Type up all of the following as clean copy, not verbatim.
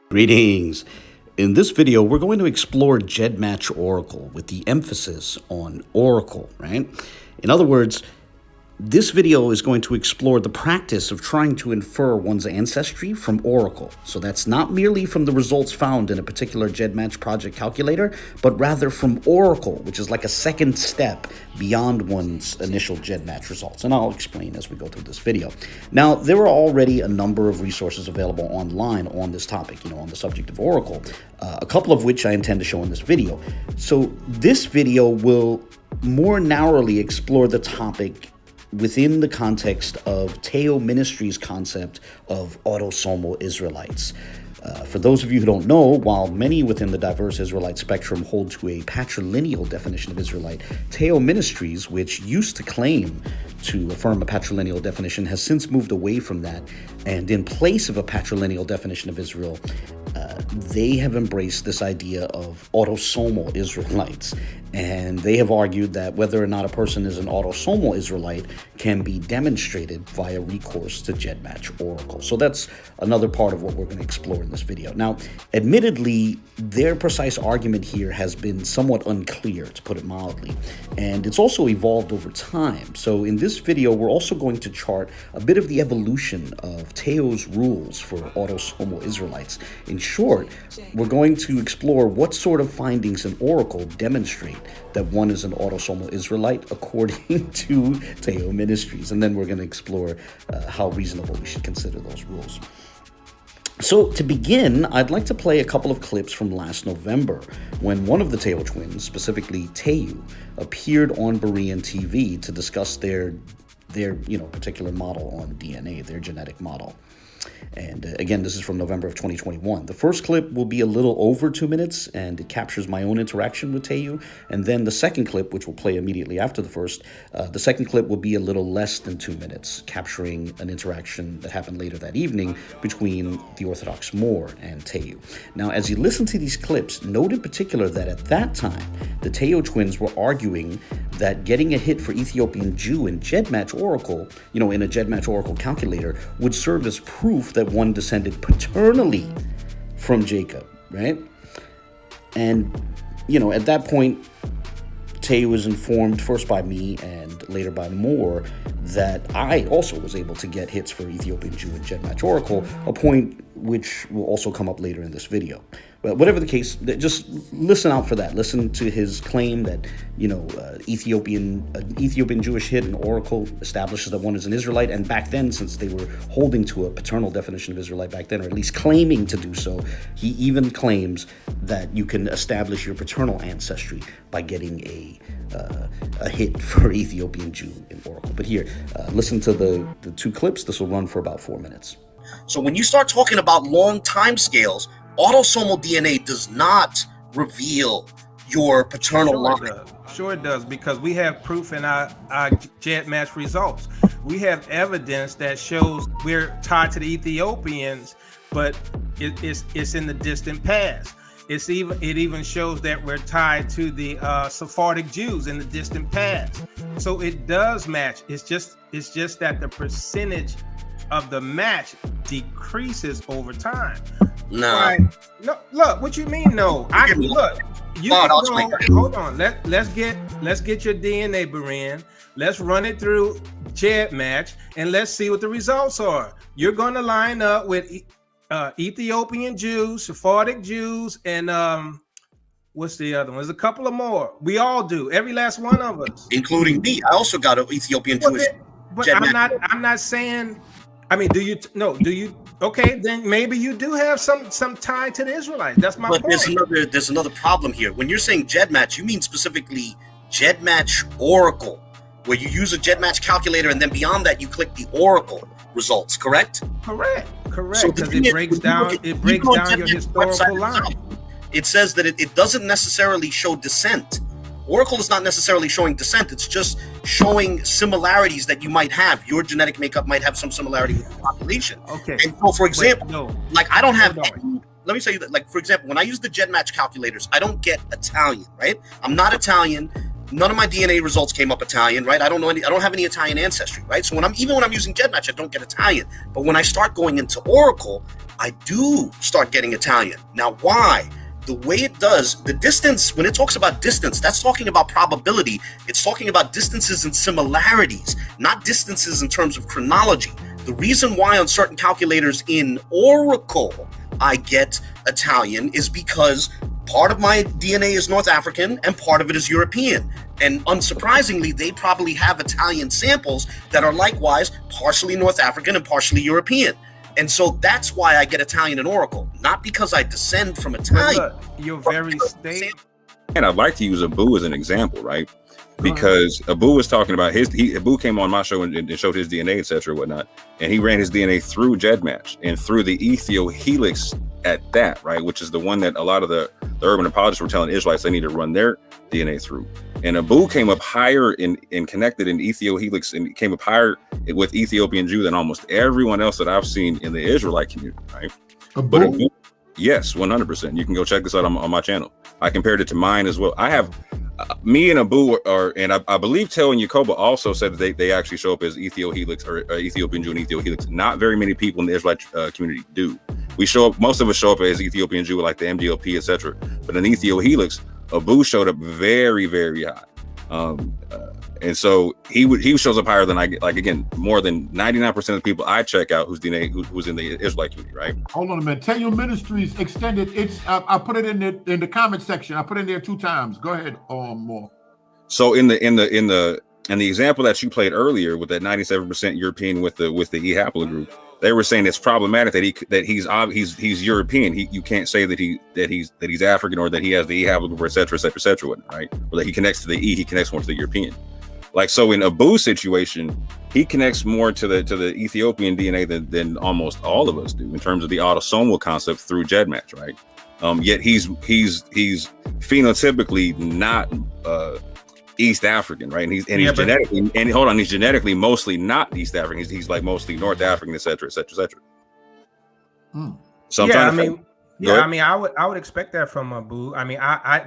Greetings. In this video, we're going to explore GEDmatch Oracle with the emphasis on Oracle, right? In other words, this video is going to explore the practice of trying to infer one's ancestry from Oracle. So that's not merely from the results found in a particular GEDmatch project calculator, but rather from Oracle, which is like a second step beyond one's initial GEDmatch results. And I'll explain as we go through this video. Now, there are already a number of resources available online on this topic, on the subject of Oracle, a couple of which I intend to show in this video. So this video will more narrowly explore the topic within the context of Teo Ministries' concept of autosomal Israelites. For those of you who don't know, while many within the diverse Israelite spectrum hold to a patrilineal definition of Israelite, Teo Ministries, which used to claim to affirm a patrilineal definition, has since moved away from that, and in place of a patrilineal definition of Israel, they have embraced this idea of autosomal Israelites. And they have argued that whether or not a person is an autosomal Israelite can be demonstrated via recourse to GEDmatch Oracle. So that's another part of what we're going to explore in this video. Now, admittedly, their precise argument here has been somewhat unclear, to put it mildly, and it's also evolved over time. So in this video, we're also going to chart a bit of the evolution of Teo's rules for autosomal Israelites. In short, we're going to explore what sort of findings in Oracle demonstrate that one is an autosomal Israelite according to Teo Ministries. And then we're going to explore how reasonable we should consider those rules. So to begin, I'd like to play a couple of clips from last November when one of the Teo twins, specifically Teo, appeared on Berean TV to discuss their particular model on DNA, their genetic model. And again, this is from November of 2021. The first clip will be a little over 2 minutes, and it captures my own interaction with Teo. And then the second clip, which will play immediately after the first, the second clip will be a little less than 2 minutes, capturing an interaction that happened later that evening between the Orthodox Moor and Teo. Now, as you listen to these clips, note in particular that at that time, the Teo twins were arguing that getting a hit for Ethiopian Jew in GEDmatch Oracle, in a GEDmatch Oracle calculator, would serve as proof that one descended paternally from Jacob, right? And, at that point, Teo was informed first by me and later by Moore that I also was able to get hits for Ethiopian Jew in GEDmatch Oracle, a point which will also come up later in this video. But whatever the case, just listen out for that. Listen to his claim that, Ethiopian Jewish hit in Oracle establishes that one is an Israelite. And back then, since they were holding to a paternal definition of Israelite back then, or at least claiming to do so, he even claims that you can establish your paternal ancestry by getting a hit for Ethiopian Jew in Oracle. But here, listen to the two clips. This will run for about 4 minutes. So when you start talking about long time scales, autosomal DNA does not reveal your paternal line. Sure it does, because we have proof in our GEDmatch results. We have evidence that shows we're tied to the Ethiopians, but it's in the distant past. It even shows that we're tied to the Sephardic Jews in the distant past. So it does match. It's just that the percentage of the match decreases over time. No. Right? No, look, what you mean? No, look. You can go, hold on. Let's get your DNA, Berean. Let's run it through GEDmatch and let's see what the results are. You're going to line up with Ethiopian Jews, Sephardic Jews, and what's the other one? There's a couple of more. We all do. Every last one of us, including me. I also got an Ethiopian Jewish. But I'm not saying. I mean, do you? Okay, then maybe you do have some tie to the Israelites. That's my point. There's another problem here. When you're saying GEDmatch, you mean specifically GEDmatch Oracle, where you use a GEDmatch calculator and then beyond that you click the Oracle results, correct? Correct. So because it breaks down your historical line. It says that it doesn't necessarily show descent. Oracle is not necessarily showing descent. It's just showing similarities that you might have. Your genetic makeup might have some similarity with the population. Okay. And so, for example, I don't have. Let me say that, for example, when I use the GEDmatch calculators, I don't get Italian, right? I'm not Italian. none of my DNA results came up Italian, right? I don't have any Italian ancestry, right? So when I'm using GEDmatch, I don't get Italian. But when I start going into Oracle, I do start getting Italian. Now, why? The way it does, the distance, when it talks about distance, that's talking about probability. It's talking about distances and similarities, not distances in terms of chronology. The reason why on certain calculators in Oracle I get Italian is because part of my DNA is North African and part of it is European. And unsurprisingly, they probably have Italian samples that are likewise partially North African and partially European. And so that's why I get Italian in Oracle, not because I descend from Italian. Look, your very state. And I'd like to use Abu as an example, right? Because Abu was talking about Abu came on my show and showed his DNA, etc., whatnot, and he ran his DNA through GEDmatch and through the Ethio Helix at that, right? Which is the one that a lot of the urban apologists were telling Israelites they need to run their DNA through. And Abu came up higher in connected in Ethio Helix and came up higher with Ethiopian Jew than almost everyone else that I've seen in the Israelite community, right? But Abu, yes, 100%. You can go check this out on my channel. I compared it to mine as well. I have me and Abu and I believe Teo and Yakoba also said that they actually show up as Ethio Helix or Ethiopian Jew and Ethio Helix. Not very many people in the Israelite community do. We show up, most of us show up as Ethiopian Jew, like the MDLP, etc. But in Ethio Helix, Abu showed up very, very high. And so he shows up higher than I get, like, again, more than 99% of the people I check out whose DNA who's in the Israelite community, right? Hold on a minute. Teo Ministries extended. It's I put it in the comment section. I put it in there 2 times. Go ahead, Moor. So in the example that you played earlier with that 97% European with the E haplogroup, they were saying it's problematic that he's European. You can't say that he's African or that he has the E haplogroup, et cetera, right? Or that he connects to the E, he connects more to the European. Like, so in Abu's situation, he connects more to the Ethiopian DNA than almost all of us do in terms of the autosomal concept through GEDmatch, right? Yet he's phenotypically not East African, right? And he's genetically mostly not East African. He's like mostly North African, et cetera. So I would expect that from Abu. I mean,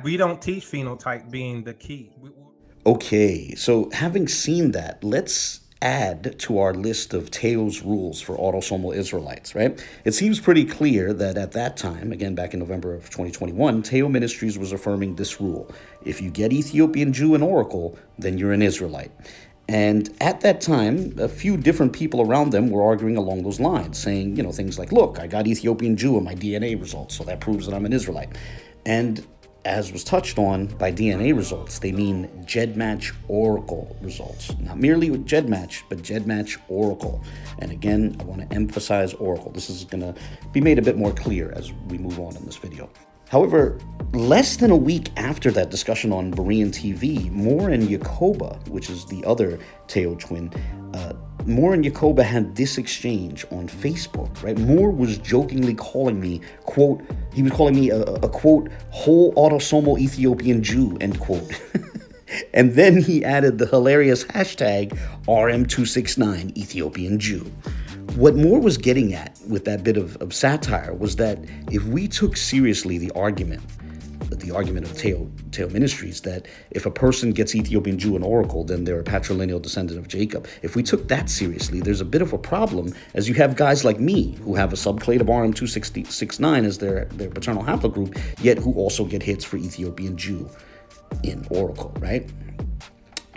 we don't teach phenotype being the key. Okay, so having seen that, let's add to our list of Teo's rules for autosomal Israelites, right? It seems pretty clear that at that time, again back in November of 2021, Teo Ministries was affirming this rule. If you get Ethiopian Jew in Oracle, then you're an Israelite. And at that time, a few different people around them were arguing along those lines, saying, things like, look, I got Ethiopian Jew in my DNA results, so that proves that I'm an Israelite. And as was touched on by DNA results, they mean GEDmatch Oracle results. Not merely with GEDmatch, but GEDmatch Oracle. And again, I want to emphasize Oracle. This is going to be made a bit more clear as we move on in this video. However, less than a week after that discussion on Berean TV, Moor and Yakoba, which is the other Teo twin, Moor and Yakoba had this exchange on Facebook, right? Moor was jokingly calling me, quote, he was calling me a quote, whole autosomal Ethiopian Jew, end quote. And then he added the hilarious hashtag RM269 Ethiopian Jew. What Moor was getting at with that bit of satire was that if we took seriously the argument of Teo Ministries, that if a person gets Ethiopian Jew in Oracle, then they're a patrilineal descendant of Jacob. If we took that seriously, there's a bit of a problem, as you have guys like me who have a subclade of RM269 as their paternal haplogroup, yet who also get hits for Ethiopian Jew in Oracle, right?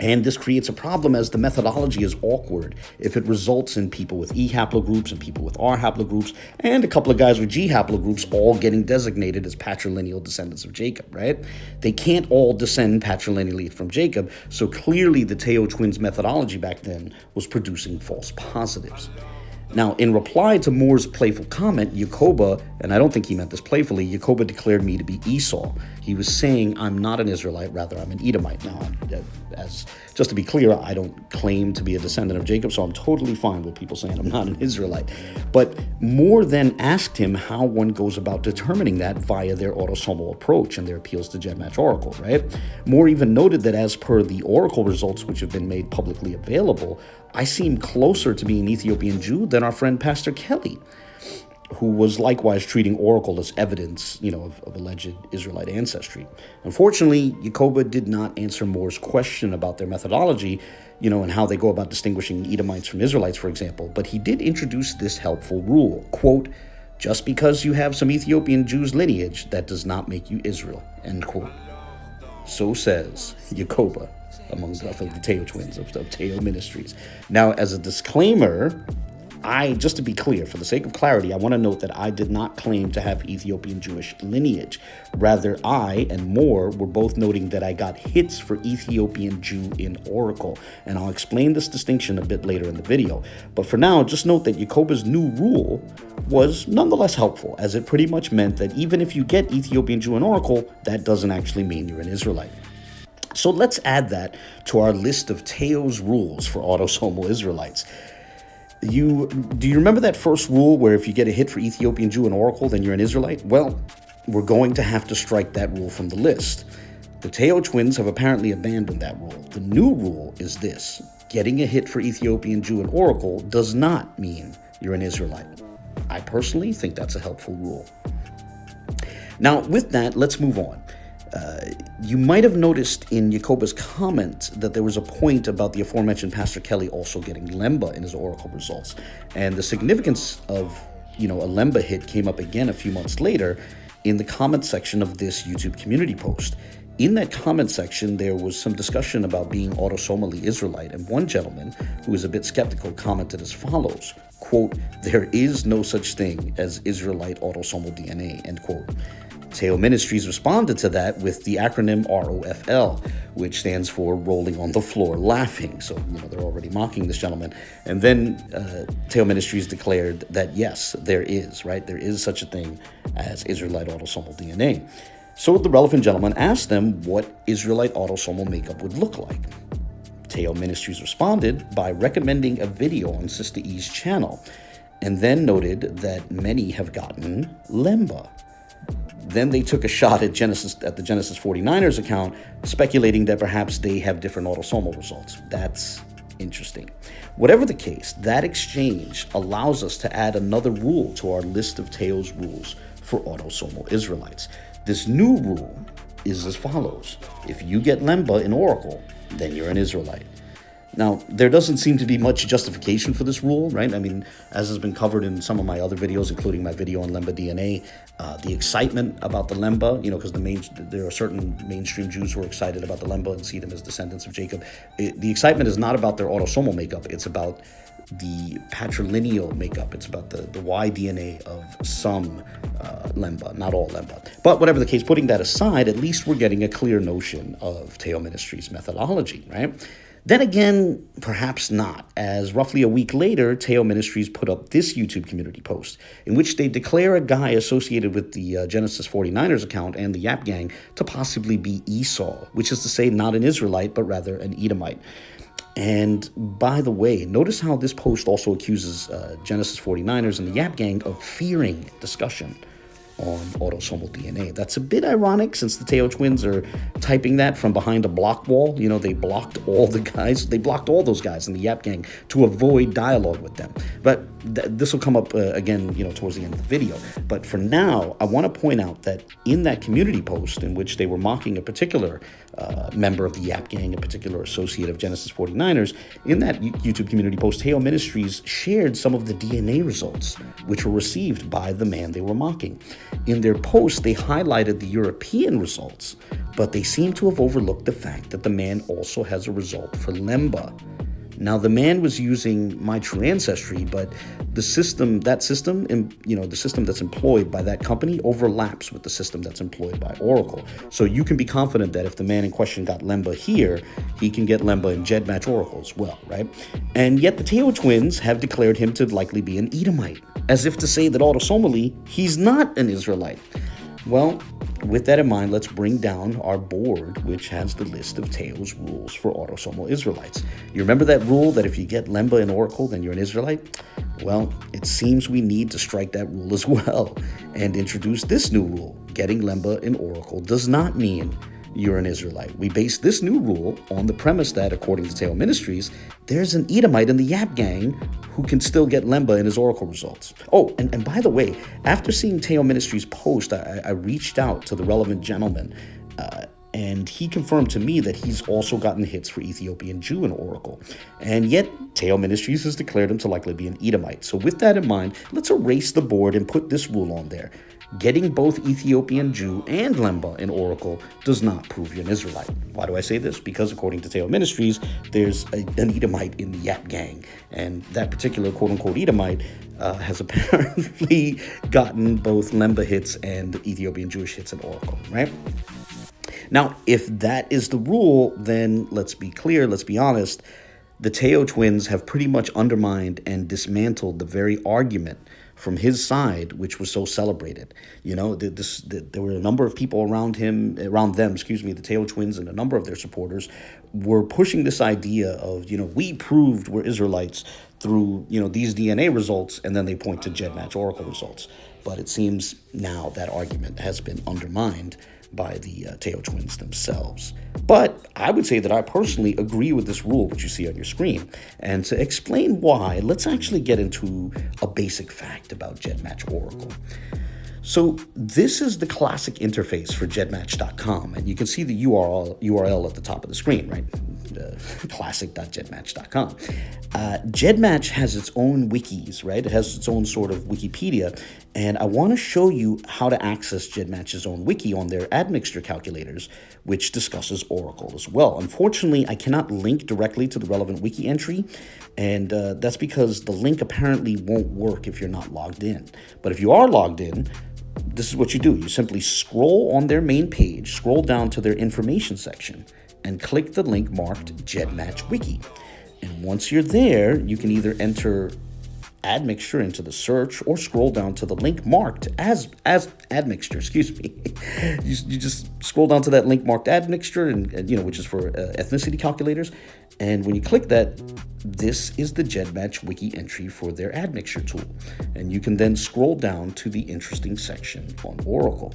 And this creates a problem as the methodology is awkward if it results in people with E haplogroups and people with R haplogroups and a couple of guys with G haplogroups all getting designated as patrilineal descendants of Jacob, right? They can't all descend patrilineally from Jacob, so clearly the Teo twins methodology back then was producing false positives. Now, in reply to Moor's playful comment, Yakoba, and I don't think he meant this playfully, Yakoba declared me to be Esau. He was saying I'm not an Israelite, rather I'm an Edomite. Now, just to be clear, I don't claim to be a descendant of Jacob, so I'm totally fine with people saying I'm not an Israelite. But Moor then asked him how one goes about determining that via their autosomal approach and their appeals to GEDmatch Oracle, right? Moor even noted that as per the Oracle results which have been made publicly available, I seem closer to being an Ethiopian Jew than our friend Pastor Kelly. who was likewise treating Oracle as evidence, of alleged Israelite ancestry. Unfortunately, Yakoba did not answer Moor's question about their methodology, and how they go about distinguishing Edomites from Israelites, for example, but he did introduce this helpful rule, quote, "Just because you have some Ethiopian Jews lineage, that does not make you Israel," end quote. So says Yakoba, among the Teo twins of Teo Ministries. Now, as a disclaimer, just to be clear, for the sake of clarity, I want to note that I did not claim to have Ethiopian Jewish lineage. Rather, I and Moor were both noting that I got hits for Ethiopian Jew in Oracle, and I'll explain this distinction a bit later in the video. But for now, just note that Yakoba's new rule was nonetheless helpful, as it pretty much meant that even if you get Ethiopian Jew in Oracle, that doesn't actually mean you're an Israelite. So let's add that to our list of Teo's rules for autosomal Israelites. Do you remember that first rule where if you get a hit for Ethiopian Jew in Oracle, then you're an Israelite? Well, we're going to have to strike that rule from the list. The Teo twins have apparently abandoned that rule. The new rule is this: getting a hit for Ethiopian Jew in Oracle does not mean you're an Israelite. I personally think that's a helpful rule. Now, with that, let's move on. You might have noticed in Yakoba's comment that there was a point about the aforementioned Pastor Kelly also getting Lemba in his Oracle results. And the significance of, a Lemba hit came up again a few months later in the comment section of this YouTube community post. In that comment section, there was some discussion about being autosomally Israelite, and one gentleman, who was a bit skeptical, commented as follows, quote, "There is no such thing as Israelite autosomal DNA," end quote. Teo Ministries responded to that with the acronym ROFL, which stands for Rolling on the Floor Laughing. So, they're already mocking this gentleman. And then Teo Ministries declared that, yes, there is, right? There is such a thing as Israelite autosomal DNA. So the relevant gentleman asked them what Israelite autosomal makeup would look like. Teo Ministries responded by recommending a video on Sista E's channel, and then noted that many have gotten Lemba. Then they took a shot at the Genesis 49ers account, speculating that perhaps they have different autosomal results. That's interesting. Whatever the case, that exchange allows us to add another rule to our list of Teo's rules for autosomal Israelites. This new rule is as follows: if you get Lemba in Oracle, then you're an Israelite. Now, there doesn't seem to be much justification for this rule, right? I mean, as has been covered in some of my other videos, including my video on Lemba DNA, the excitement about the Lemba, because there are certain mainstream Jews who are excited about the Lemba and see them as descendants of Jacob. The excitement is not about their autosomal makeup. It's about the patrilineal makeup. It's about the Y DNA of some Lemba, not all Lemba. But whatever the case, putting that aside, at least we're getting a clear notion of Teo Ministries' methodology, right? Then again, perhaps not, as roughly a week later, Teo Ministries put up this YouTube community post in which they declare a guy associated with the Genesis 49ers account and the Yap Gang to possibly be Esau, which is to say not an Israelite, but rather an Edomite. And by the way, notice how this post also accuses Genesis 49ers and the Yap Gang of fearing discussion on autosomal DNA. That's a bit ironic since the Teo twins are typing that from behind a block wall. They blocked all those guys in the Yap Gang to avoid dialogue with them. But this will come up again, towards the end of the video. But for now, I want to point out that in that community post in which they were mocking a particular member of the Yap Gang, a particular associate of Genesis 49ers, in that YouTube community post, Teo Ministries shared some of the DNA results which were received by the man they were mocking. In their post, they highlighted the European results, but they seem to have overlooked the fact that the man also has a result for Lemba. Now, the man was using My True Ancestry, but the system that's employed by that company overlaps with the system that's employed by Oracle. So you can be confident that if the man in question got Lemba here, he can get Lemba in GEDmatch Oracle as well, right? And yet the Teo twins have declared him to likely be an Edomite, as if to say that autosomally, he's not an Israelite. Well, with that in mind, let's bring down our board, which has the list of Teo's rules for autosomal Israelites. You remember that rule that if you get Lemba in Oracle, then you're an Israelite? Well, it seems we need to strike that rule as well and introduce this new rule. Getting Lemba in Oracle does not mean you're an Israelite. We base this new rule on the premise that, according to Teo Ministries, there's an Edomite in the Yap gang who can still get Lemba in his Oracle results. Oh, and by the way, after seeing Teo Ministries' post, I reached out to the relevant gentleman, and he confirmed to me that he's also gotten hits for Ethiopian Jew in Oracle. And yet, Teo Ministries has declared him to likely be an Edomite. So with that in mind, let's erase the board and put this rule on there. Getting both Ethiopian Jew and Lemba in Oracle does not prove you're an Israelite. Why do I say this? Because according to Teo Ministries, there's an Edomite in the Yap gang. And that particular quote-unquote Edomite has apparently gotten both Lemba hits and Ethiopian Jewish hits in Oracle, right? Now, if that is the rule, then let's be clear, let's be honest, the Teo twins have pretty much undermined and dismantled the very argument from his side, which was so celebrated. You know, there were a number of people around them, the Teo twins and a number of their supporters were pushing this idea of, we proved we're Israelites through, these DNA results, and then they point to GEDmatch Oracle results. But it seems now that argument has been undermined by the Teo twins themselves. But I would say that I personally agree with this rule, which you see on your screen. And to explain why, let's actually get into a basic fact about GEDmatch Oracle. So this is the classic interface for GEDmatch.com, and you can see the URL at the top of the screen, right? Classic.gedmatch.com. GEDmatch has its own wikis, right? It has its own sort of Wikipedia, and I want to show you how to access GEDmatch's own wiki on their admixture calculators, which discusses Oracle as well. Unfortunately, I cannot link directly to the relevant wiki entry, and that's because the link apparently won't work if you're not logged in. But if you are logged in, this is what you do. You simply scroll on their main page, scroll down to their information section, and click the link marked GEDmatch Wiki. And once you're there, you can either enter admixture into the search or scroll down to the link marked as admixture, you just scroll down to that link marked admixture, and which is for ethnicity calculators. And when you click that, this is the GEDmatch wiki entry for their admixture tool. And you can then scroll down to the interesting section on Oracle.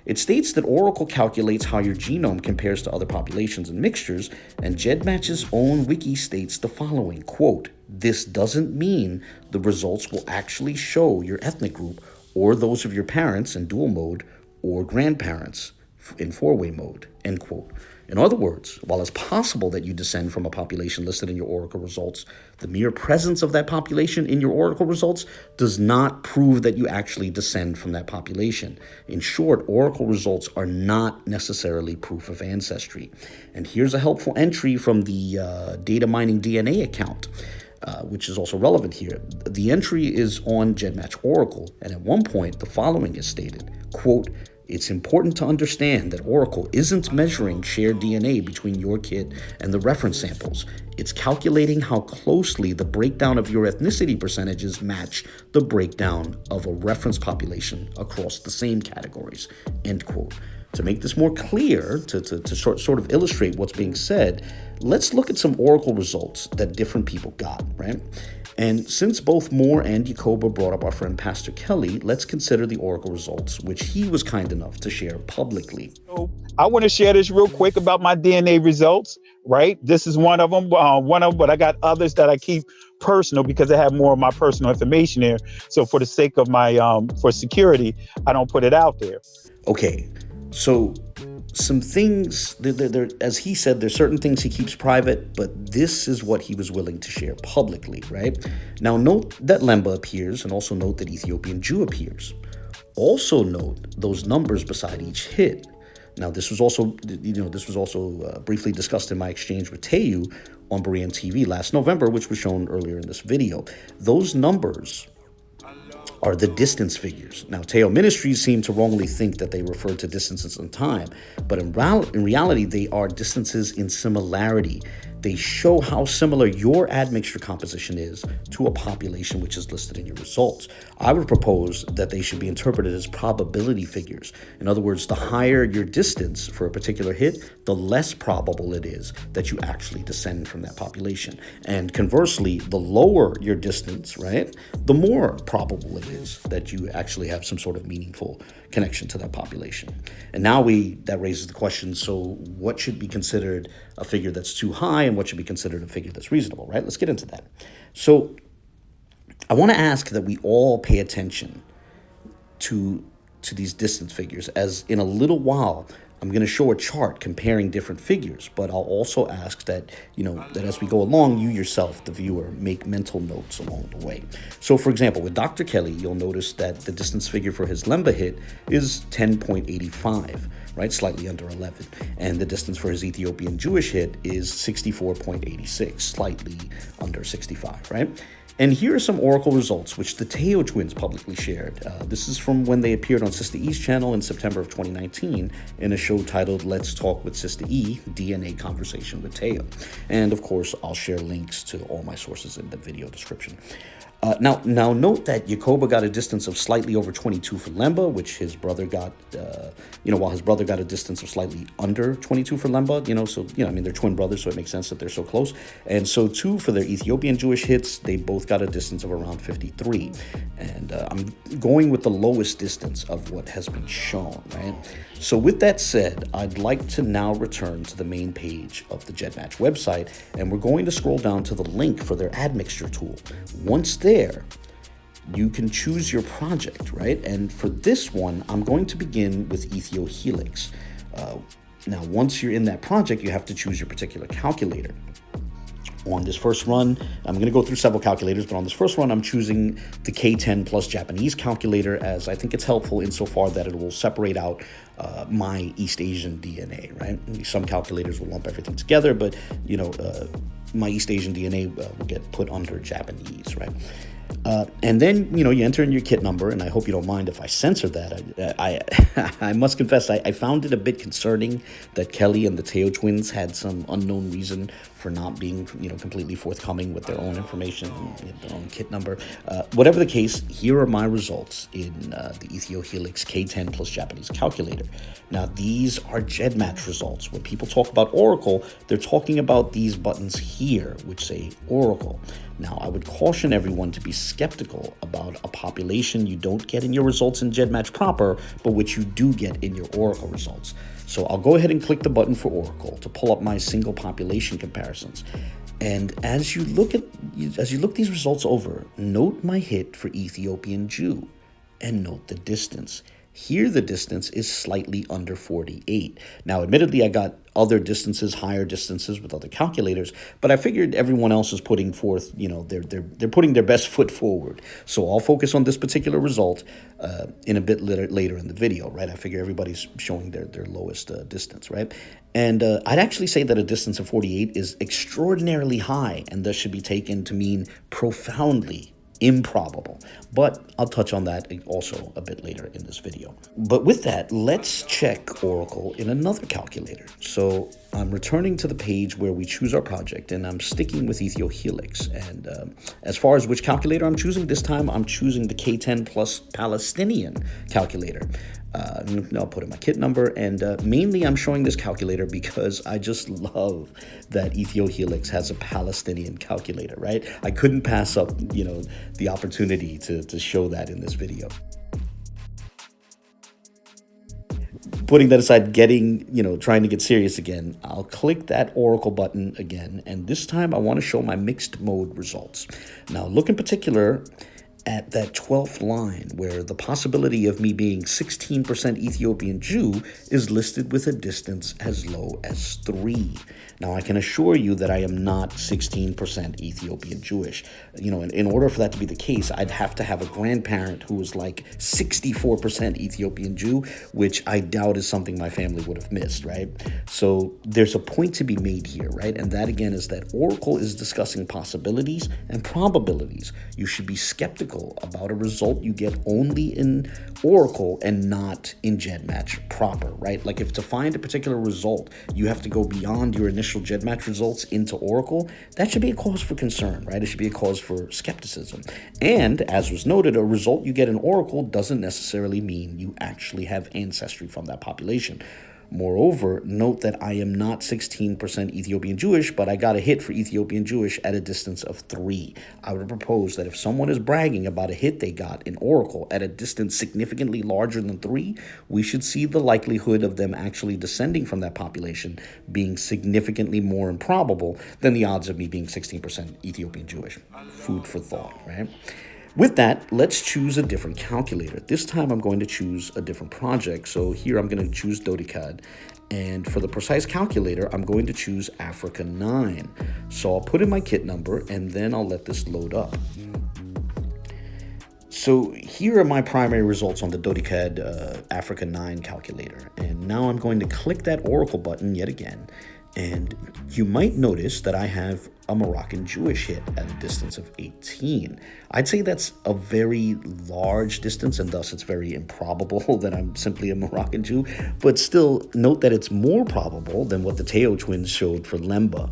It states that Oracle calculates how your genome compares to other populations and mixtures, and GEDmatch's own wiki states the following, quote, "This doesn't mean the results will actually show your ethnic group or those of your parents in dual mode or grandparents in four-way mode," end quote. In other words, while it's possible that you descend from a population listed in your Oracle results, the mere presence of that population in your Oracle results does not prove that you actually descend from that population. In short, Oracle results are not necessarily proof of ancestry. And here's a helpful entry from the Data Mining DNA account, which is also relevant here. The entry is on GEDmatch Oracle, and at one point, the following is stated, quote, "It's important to understand that Oracle isn't measuring shared DNA between your kit and the reference samples. It's calculating how closely the breakdown of your ethnicity percentages match the breakdown of a reference population across the same categories," end quote. To make this more clear, to sort of illustrate what's being said, let's look at some Oracle results that different people got, right? And since both Moor and Yakoba brought up our friend Pastor Kelly, let's consider the Oracle results, which he was kind enough to share publicly. So I want to share this real quick about my DNA results, right? This is one of them, but I got others that I keep personal because I have more of my personal information there. So for the sake of my, for security, I don't put it out there. Okay, so some things, as he said, there's certain things he keeps private, but this is what he was willing to share publicly, right? Now, note that Lemba appears, and also note that Ethiopian Jew appears. Also note those numbers beside each hit. Now, this was also, briefly discussed in my exchange with Teo on Berean TV last November, which was shown earlier in this video. Those numbers are the distance figures. Now, Teo Ministries seem to wrongly think that they refer to distances in time, but in reality, they are distances in similarity. They show how similar your admixture composition is to a population which is listed in your results. I would propose that they should be interpreted as probability figures. In other words, the higher your distance for a particular hit, the less probable it is that you actually descend from that population. And conversely, the lower your distance, right, the more probable it is that you actually have some sort of meaningful connection to that population. And now that raises the question, so what should be considered a figure that's too high and what should be considered a figure that's reasonable, right? Let's get into that. So I want to ask that we all pay attention to these distance figures, as in a little while I'm going to show a chart comparing different figures, but I'll also ask that, that as we go along, you yourself, the viewer, make mental notes along the way. So, for example, with Dr. Kelly, you'll notice that the distance figure for his Lemba hit is 10.85, right? Slightly under 11. And the distance for his Ethiopian Jewish hit is 64.86, slightly under 65, right? And here are some Oracle results, which the Teo twins publicly shared. This is from when they appeared on Sista E's channel in September of 2019 in a show titled Let's Talk with Sista E, DNA Conversation with Teo. And of course, I'll share links to all my sources in the video description. Now note that Yakoba got a distance of slightly over 22 for Lemba, which his brother got, while his brother got a distance of slightly under 22 for Lemba, they're twin brothers, so it makes sense that they're so close. And so too for their Ethiopian Jewish hits, they both got a distance of around 53. And I'm going with the lowest distance of what has been shown, right? So with that said, I'd like to now return to the main page of the GEDmatch website, and we're going to scroll down to the link for their admixture tool. Once there, you can choose your project, right? And for this one, I'm going to begin with EthioHelix. Now, once you're in that project, you have to choose your particular calculator. On this first run, I'm going to go through several calculators, but on this first run, I'm choosing the K10 plus Japanese calculator, as I think it's helpful insofar that it will separate out my East Asian DNA, right? Some calculators will lump everything together, but, my East Asian DNA will get put under Japanese, right? And then, you enter in your kit number, and I hope you don't mind if I censor that. I must confess, I found it a bit concerning that Kelly and the Teo twins had some unknown reason for not being, completely forthcoming with their own information and their own kit number. Whatever the case, here are my results in the EthioHelix K10 plus Japanese calculator. Now, these are GEDmatch results. When people talk about Oracle, they're talking about these buttons here, which say Oracle. Now, I would caution everyone to be skeptical about a population you don't get in your results in GEDmatch proper, but which you do get in your Oracle results. So I'll go ahead and click the button for Oracle to pull up my single population comparisons. And as you look these results over, note my hit for Ethiopian Jew and note the distance. Here, the distance is slightly under 48. Now, admittedly, I got other distances, higher distances with other calculators, but I figured everyone else is putting forth, they're putting their best foot forward. So I'll focus on this particular result in a bit later in the video, right? I figure everybody's showing their lowest distance, right? And I'd actually say that a distance of 48 is extraordinarily high and thus should be taken to mean profoundly improbable, but I'll touch on that also a bit later in this video. But with that, let's check Oracle in another calculator. So I'm returning to the page where we choose our project, and I'm sticking with EthioHelix. And as far as which calculator I'm choosing, this time I'm choosing the K10 plus Palestinian calculator. I'll put in my kit number, and mainly I'm showing this calculator because I just love that EthioHelix has a Palestinian calculator, right? I couldn't pass up, the opportunity to show that in this video. Putting that aside, trying to get serious again, I'll click that Oracle button again, and this time I want to show my mixed mode results. Now, look in particular at that 12th line where the possibility of me being 16% Ethiopian Jew is listed with a distance as low as 3. Now, I can assure you that I am not 16% Ethiopian Jewish. In order for that to be the case, I'd have to have a grandparent who was like 64% Ethiopian Jew, which I doubt is something my family would have missed, right? So there's a point to be made here, right? And that, again, is that Oracle is discussing possibilities and probabilities. You should be skeptical Oracle about a result you get only in Oracle and not in GEDmatch proper, right? Like if to find a particular result, you have to go beyond your initial GEDmatch results into Oracle, that should be a cause for concern, right? It should be a cause for skepticism. And as was noted, a result you get in Oracle doesn't necessarily mean you actually have ancestry from that population. Moreover, note that I am not 16% Ethiopian Jewish, but I got a hit for Ethiopian Jewish at a distance of 3. I would propose that if someone is bragging about a hit they got in Oracle at a distance significantly larger than 3, we should see the likelihood of them actually descending from that population being significantly more improbable than the odds of me being 16% Ethiopian Jewish. Food for thought, right? With that, let's choose a different calculator. This time I'm going to choose a different project. So here I'm going to choose DodeCAD. And for the precise calculator, I'm going to choose Africa 9. So I'll put in my kit number and then I'll let this load up. So here are my primary results on the DodeCAD Africa 9 calculator. And now I'm going to click that Oracle button yet again. And you might notice that I have a Moroccan Jewish hit at a distance of 18. I'd say that's a very large distance, and thus it's very improbable that I'm simply a Moroccan Jew. But still, note that it's more probable than what the Teo twins showed for Lemba.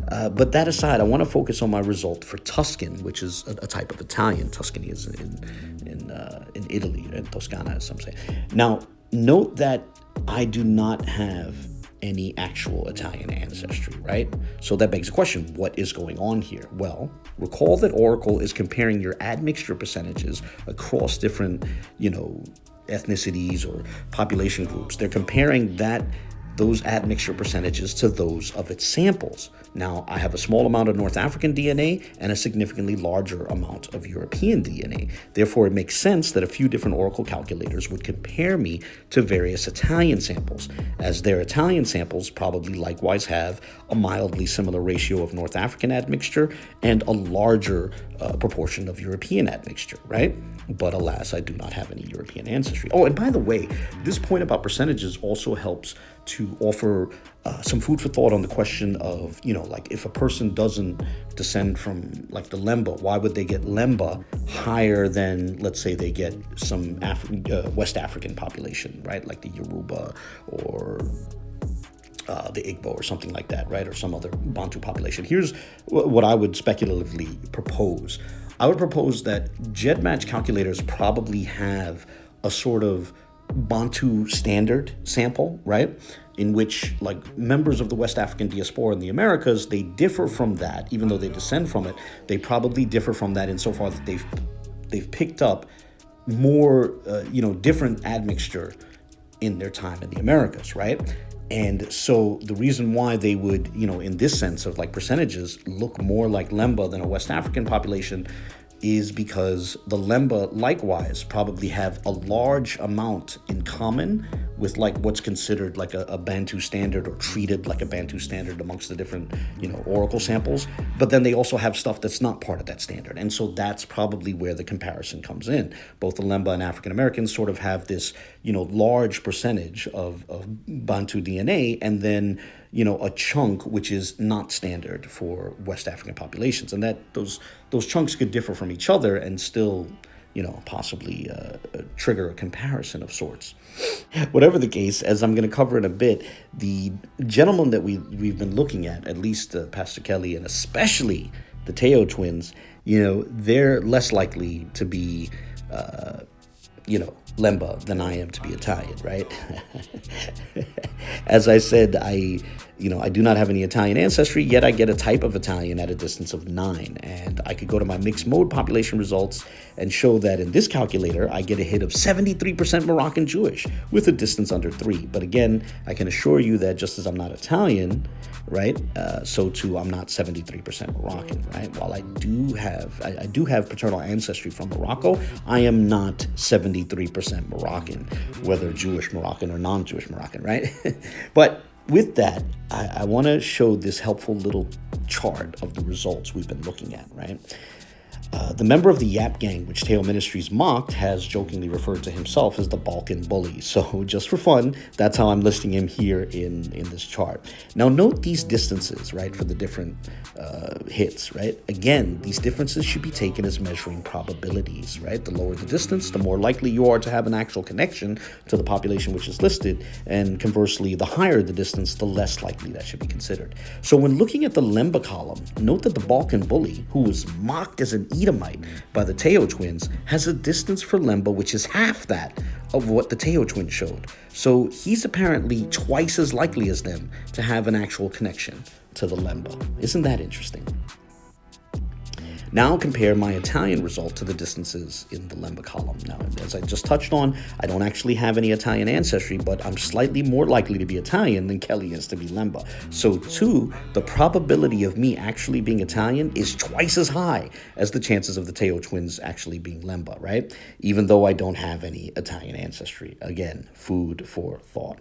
But that aside, I want to focus on my result for Tuscan, which is a type of Italian. Tuscany is in Italy, in Toscana, as some say. Now, note that I do not have any actual Italian ancestry, right? So that begs the question, what is going on here? Well, recall that Oracle is comparing your admixture percentages across different, ethnicities or population groups. They're comparing those admixture percentages to those of its samples. Now, I have a small amount of North African DNA and a significantly larger amount of European DNA. Therefore, it makes sense that a few different Oracle calculators would compare me to various Italian samples, as their Italian samples probably likewise have a mildly similar ratio of North African admixture and a larger proportion of European admixture, right? But alas, I do not have any European ancestry. Oh, and by the way, this point about percentages also helps to offer some food for thought on the question of, like if a person doesn't descend from like the Lemba, why would they get Lemba higher than, let's say, they get some West African population, right? Like the Yoruba or the Igbo or something like that, right? Or some other Bantu population. Here's what I would speculatively propose. I would propose that GEDmatch calculators probably have a sort of Bantu standard sample, right? In which, like, members of the West African diaspora in the Americas, they differ from that, even though they descend from it. They probably differ from that insofar that they've picked up more, different admixture in their time in the Americas, right? And so the reason why they would, in this sense of like percentages, look more like Lemba than a West African population is because the Lemba likewise probably have a large amount in common with like what's considered like a Bantu standard or treated like a Bantu standard amongst the different, Oracle samples. But then they also have stuff that's not part of that standard. And so that's probably where the comparison comes in. Both the Lemba and African Americans sort of have this, large percentage of Bantu DNA and then, a chunk which is not standard for West African populations. And that those chunks could differ from each other and still, possibly trigger a comparison of sorts. Whatever the case, as I'm going to cover in a bit, the gentleman that we've been looking at least Pastor Kelly and especially the Teo twins, they're less likely to be, Lemba than I am to be Italian, right? As I said, I do not have any Italian ancestry, yet I get a type of Italian at a distance of 9. And I could go to my mixed mode population results and show that in this calculator, I get a hit of 73% Moroccan Jewish with a distance under 3. But again, I can assure you that just as I'm not Italian, right, so too I'm not 73% Moroccan, right? While I do have paternal ancestry from Morocco, I am not 73% Moroccan, whether Jewish Moroccan or non-Jewish Moroccan, right? But with that, I want to show this helpful little chart of the results we've been looking at, right? The member of the Yap gang, which Teo Ministries mocked, has jokingly referred to himself as the Balkan bully. So just for fun, that's how I'm listing him here in this chart. Now note these distances, right, for the different hits, right? Again, these differences should be taken as measuring probabilities, right? The lower the distance, the more likely you are to have an actual connection to the population which is listed. And conversely, the higher the distance, the less likely that should be considered. So when looking at the Lemba column, note that the Balkan bully, who was mocked as an Edomite by the Teo twins, has a distance for Lemba which is half that of what the Teo twins showed. So he's apparently twice as likely as them to have an actual connection to the Lemba. Isn't that interesting? Now compare my Italian result to the distances in the Lemba column. Now, as I just touched on, I don't actually have any Italian ancestry, but I'm slightly more likely to be Italian than Kelly is to be Lemba. So too, the probability of me actually being Italian is twice as high as the chances of the Teo twins actually being Lemba, right? Even though I don't have any Italian ancestry. Again, food for thought.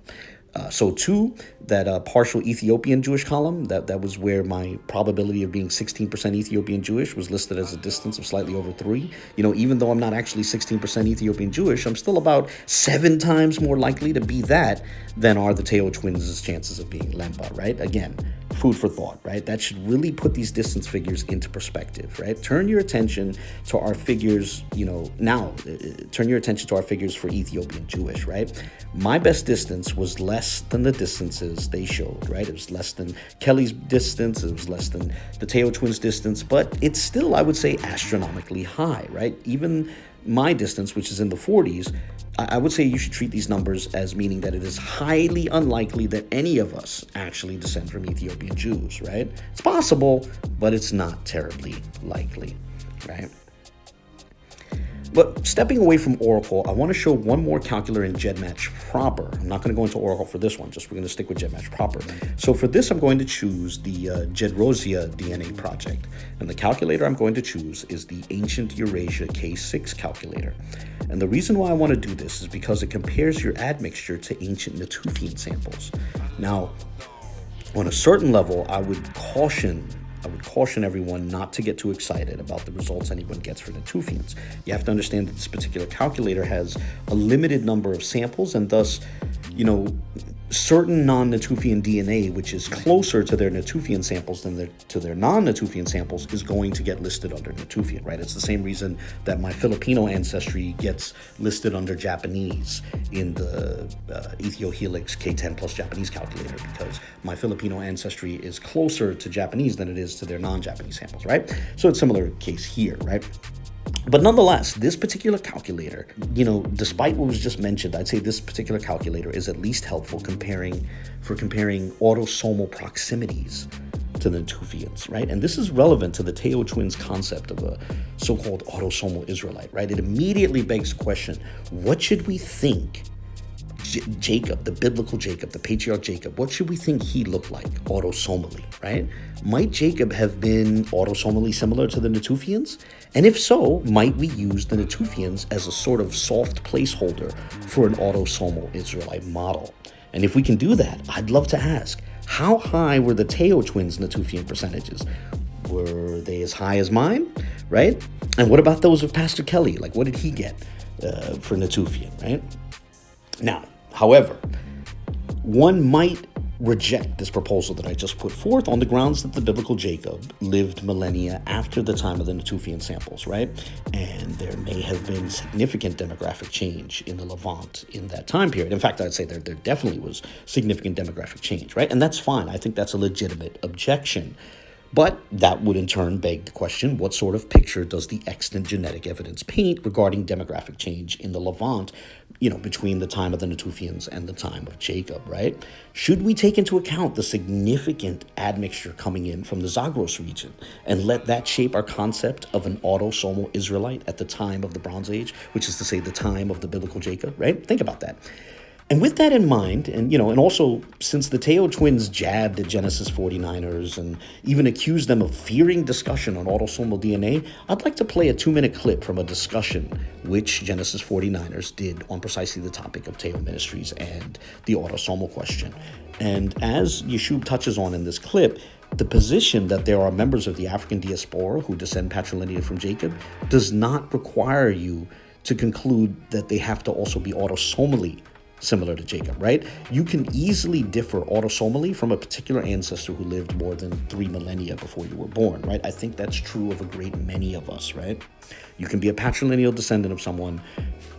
So two, that partial Ethiopian Jewish column, that was where my probability of being 16% Ethiopian Jewish was listed as a distance of slightly over 3. You know, even though I'm not actually 16% Ethiopian Jewish, I'm still about 7 times more likely to be that than are the Teo twins' chances of being Lemba, right? Again, food for thought, right? That should really put these distance figures into perspective, right? Turn your attention to our figures, turn your attention to our figures for Ethiopian Jewish, right? My best distance was less than the distances they showed, right? It was less than Kelly's distance, it was less than the Teo twins' distance, but it's still, I would say, astronomically high, right? Even my distance, which is in the 40s, I would say you should treat these numbers as meaning that it is highly unlikely that any of us actually descend from Ethiopian Jews, right? It's possible, but it's not terribly likely, right? But stepping away from Oracle, I want to show one more calculator in GEDmatch proper. I'm not going to go into Oracle for this one, just we're going to stick with GEDmatch proper. So for this, I'm going to choose the Gedrosia DNA project. And the calculator I'm going to choose is the Ancient Eurasia K6 calculator. And the reason why I want to do this is because it compares your admixture to ancient Natufian samples. Now, on a certain level, I would caution everyone not to get too excited about the results anyone gets for Natufians. You have to understand that this particular calculator has a limited number of samples, and thus, certain non-Natufian DNA, which is closer to their Natufian samples than to their non-Natufian samples, is going to get listed under Natufian, right? It's the same reason that my Filipino ancestry gets listed under Japanese in the EthioHelix K10 plus Japanese calculator, because my Filipino ancestry is closer to Japanese than it is to their non-Japanese samples, right? So it's a similar case here, right? But nonetheless, this particular calculator, despite what was just mentioned, I'd say this particular calculator is at least helpful comparing autosomal proximities to the Natufians, right? And this is relevant to the Teo twins' concept of a so-called autosomal Israelite, right? It immediately begs the question, what should we think Jacob, the biblical Jacob, the patriarch Jacob, what should we think he looked like autosomally, right? Might Jacob have been autosomally similar to the Natufians? And if so, might we use the Natufians as a sort of soft placeholder for an autosomal Israelite model? And if we can do that, I'd love to ask, how high were the Teo twins' Natufian percentages? Were they as high as mine, right? And what about those of Pastor Kelly? Like, what did he get for Natufian, right? Now, however, one might reject this proposal that I just put forth on the grounds that the biblical Jacob lived millennia after the time of the Natufian samples, right? And there may have been significant demographic change in the Levant in that time period. In fact, I'd say there definitely was significant demographic change, right? And that's fine. I think that's a legitimate objection. But that would in turn beg the question, what sort of picture does the extant genetic evidence paint regarding demographic change in the Levant, between the time of the Natufians and the time of Jacob, right? Should we take into account the significant admixture coming in from the Zagros region and let that shape our concept of an autosomal Israelite at the time of the Bronze Age, which is to say the time of the biblical Jacob, right? Think about that. And with that in mind, and also since the Teo twins jabbed at Genesis 49ers and even accused them of fearing discussion on autosomal DNA, I'd like to play a 2-minute clip from a discussion which Genesis 49ers did on precisely the topic of Teo Ministries and the autosomal question. And as Yeshub touches on in this clip, The position that there are members of the African diaspora who descend patrilineally from Jacob does not require you to conclude that they have to also be autosomally similar to Jacob, right? You can easily differ autosomally from a particular ancestor who lived more than 3 millennia before you were born, right? I think that's true of a great many of us, right? You can be a patrilineal descendant of someone,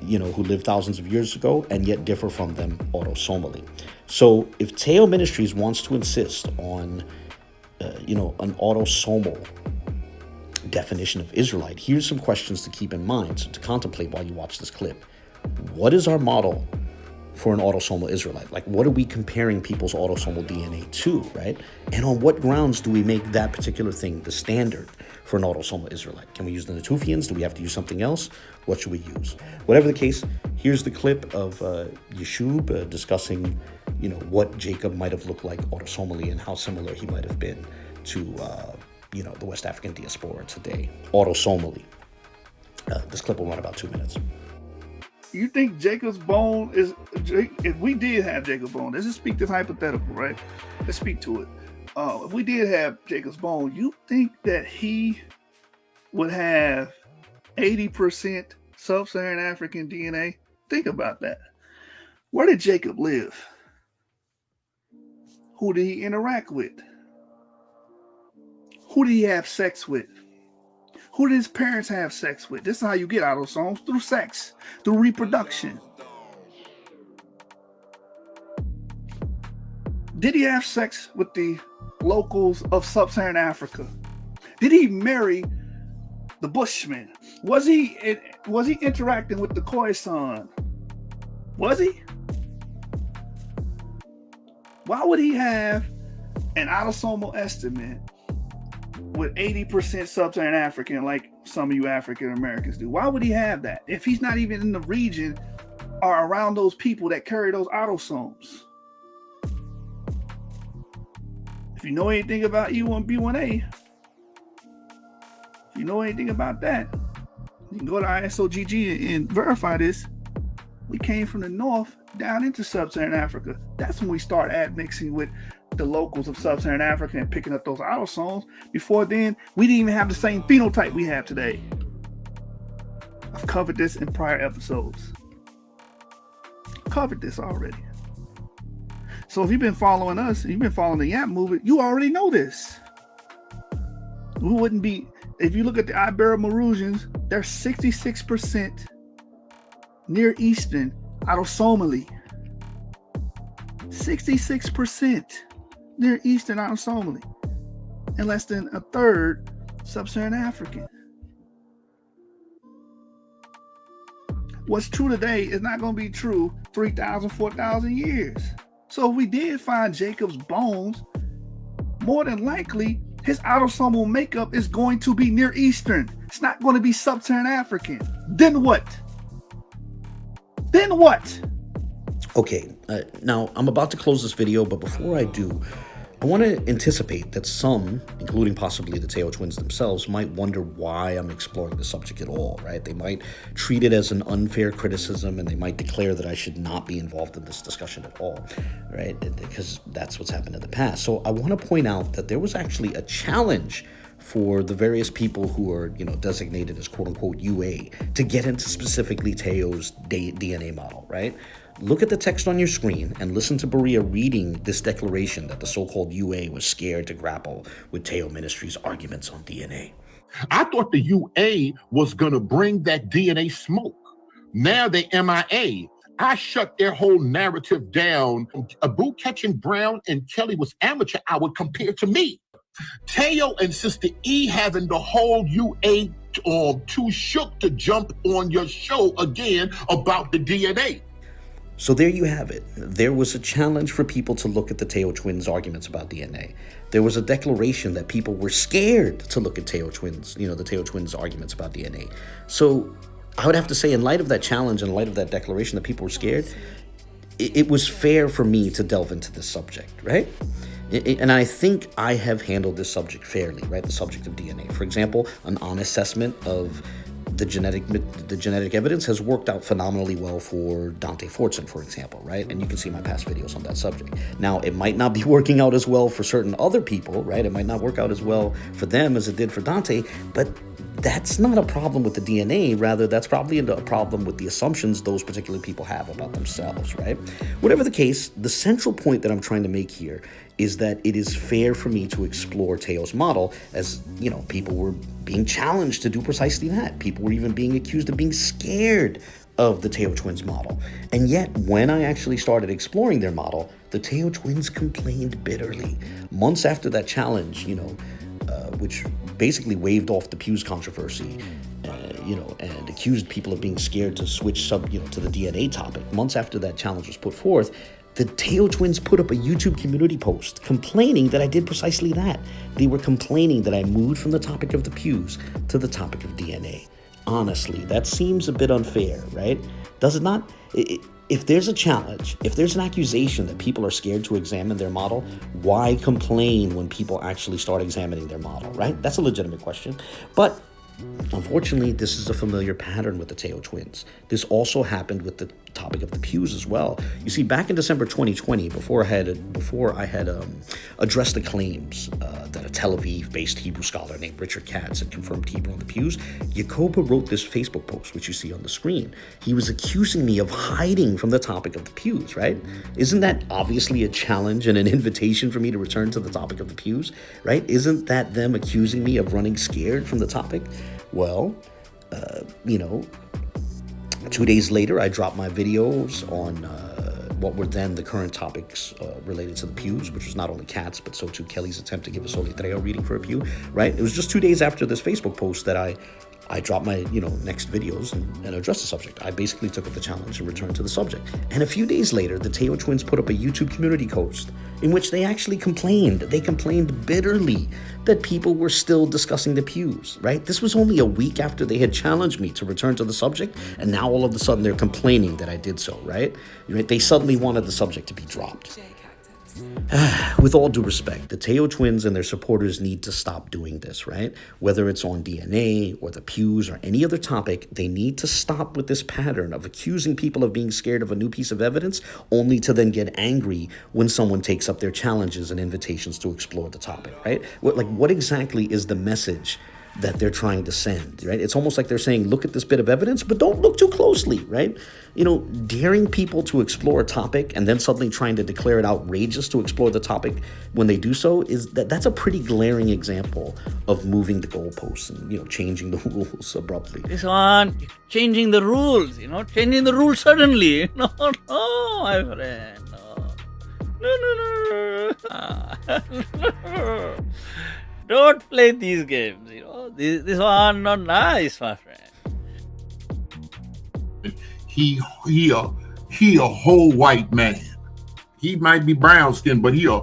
who lived thousands of years ago and yet differ from them autosomally. So if Teo Ministries wants to insist on, an autosomal definition of Israelite, here's some questions to keep in mind, to contemplate while you watch this clip. What is our model for an autosomal Israelite? Like, what are we comparing people's autosomal DNA to, right? And on what grounds do we make that particular thing the standard for an autosomal Israelite? Can we use the Natufians? Do we have to use something else? What should we use? Whatever the case, here's the clip of Yeshub discussing, what Jacob might have looked like autosomally and how similar he might have been to, the West African diaspora today, autosomally. This clip will run about 2 minutes. You think Jacob's bone is, if we did have Jacob's bone, let's just speak this hypothetical, right? Let's speak to it. If we did have Jacob's bone, you think that he would have 80% sub-Saharan African DNA? Think about that. Where did Jacob live? Who did he interact with? Who did he have sex with? Who did his parents have sex with? This is how you get autosomes, through sex, through reproduction. Did he have sex with the locals of sub-Saharan Africa? Did he marry the Bushmen? Was he interacting with the Khoisan? Was he? Why would he have an autosomal estimate with 80% sub-Saharan African, like some of you African Americans do? Why would he have that if he's not even in the region or around those people that carry those autosomes? If you know anything about E1B1A, if you know anything about that, you can go to ISOGG and verify this. We came from the north down into sub-Saharan Africa. That's when we start admixing with the locals of sub-Saharan Africa and picking up those autosomes. Before then, we didn't even have the same phenotype we have today. I've covered this in prior episodes. Covered this already. So if you've been following us, you've been following the YAP movement, you already know this. We wouldn't be, if you look at the Ibero-Mauritians, they're 66% Near Eastern autosomally. 66% Near Eastern autosomally. And less than a third sub-Saharan African. What's true today is not going to be true 3,000, 4,000 years. So if we did find Jacob's bones, more than likely, his autosomal makeup is going to be Near Eastern. It's not going to be sub-Saharan African. Then what? Then what? Okay, now I'm about to close this video, but before I do, I want to anticipate that some, including possibly the Teo twins themselves, might wonder why I'm exploring the subject at all, right? They might treat it as an unfair criticism, and they might declare that I should not be involved in this discussion at all, right? Because that's what's happened in the past. So I want to point out that there was actually a challenge for the various people who are, designated as quote-unquote UA to get into specifically Teo's DNA model, right? Look at the text on your screen and listen to Berean reading this declaration that the so-called UA was scared to grapple with Teo Ministries' arguments on DNA. I thought the UA was going to bring that DNA smoke. Now they MIA. I shut their whole narrative down. Abu catching Brown and Kelly was amateur hour compared to me. Teo and Sister E having the whole UA too shook to jump on your show again about the DNA. So there you have it. There was a challenge for people to look at the Teo twins' arguments about DNA. There was a declaration that people were scared to look at Teo twins, the Teo twins' arguments about DNA. So I would have to say, in light of that challenge, in light of that declaration that people were scared, it was fair for me to delve into this subject, right? And I think I have handled this subject fairly, right? The subject of DNA. For example, an honest assessment of the genetic evidence has worked out phenomenally well for Dante Fortson, for example, right? And you can see my past videos on that subject. Now, it might not be working out as well for certain other people, right? It might not work out as well for them as it did for Dante, but that's not a problem with the DNA. Rather, that's probably a problem with the assumptions those particular people have about themselves, right? Whatever the case, the central point that I'm trying to make here is that it is fair for me to explore Teo's model, as, you know, people were being challenged to do precisely that. People were even being accused of being scared of the Teo twins model. And yet, when I actually started exploring their model, the Teo twins complained bitterly. Months after that challenge, you know, which basically waved off the Pews controversy, you know, and accused people of being scared to switch to the DNA topic. Months after that challenge was put forth, the Teo twins put up a YouTube community post complaining that I did precisely that. They were complaining that I moved from the topic of the Pews to the topic of DNA. Honestly, that seems a bit unfair, right? Does it not? If there's a challenge, if there's an accusation that people are scared to examine their model, why complain when people actually start examining their model, right? That's a legitimate question. But unfortunately, this is a familiar pattern with the Teo twins. This also happened with the topic of the Pews as well. You see, back in December 2020, before I had addressed the claims that a Tel Aviv-based Hebrew scholar named Richard Katz had confirmed Hebrew on the Pews, Yakoba wrote this Facebook post, which you see on the screen. He was accusing me of hiding from the topic of the Pews, right? Isn't that obviously a challenge and an invitation for me to return to the topic of the Pews, right? Isn't that them accusing me of running scared from the topic? Well, you know, 2 days later, I dropped my videos on what were then the current topics related to the Pews, which was not only Katz, but so too Kelly's attempt to give a Solitreo reading for a Pew, right? It was just 2 days after this Facebook post that I dropped my, next videos and addressed the subject. I basically took up the challenge and returned to the subject. And a few days later, the Teo twins put up a YouTube community post in which they actually complained. They complained bitterly that people were still discussing the Pews, right? This was only a week after they had challenged me to return to the subject, and now all of a sudden they're complaining that I did so, right? They suddenly wanted the subject to be dropped. With all due respect, the Teo twins and their supporters need to stop doing this, right? Whether it's on DNA or the Pews or any other topic, they need to stop with this pattern of accusing people of being scared of a new piece of evidence, only to then get angry when someone takes up their challenges and invitations to explore the topic, right? What exactly is the message that they're trying to send, right? It's almost like they're saying, look at this bit of evidence, but don't look too closely, right? Daring people to explore a topic and then suddenly trying to declare it outrageous to explore the topic when they do so, that's a pretty glaring example of moving the goalposts and, changing the rules abruptly. This one, changing the rules, changing the rules suddenly. No, my friend, no. Don't play these games, This one not nice, my friend. He a whole white man. He might be brown skinned, but he a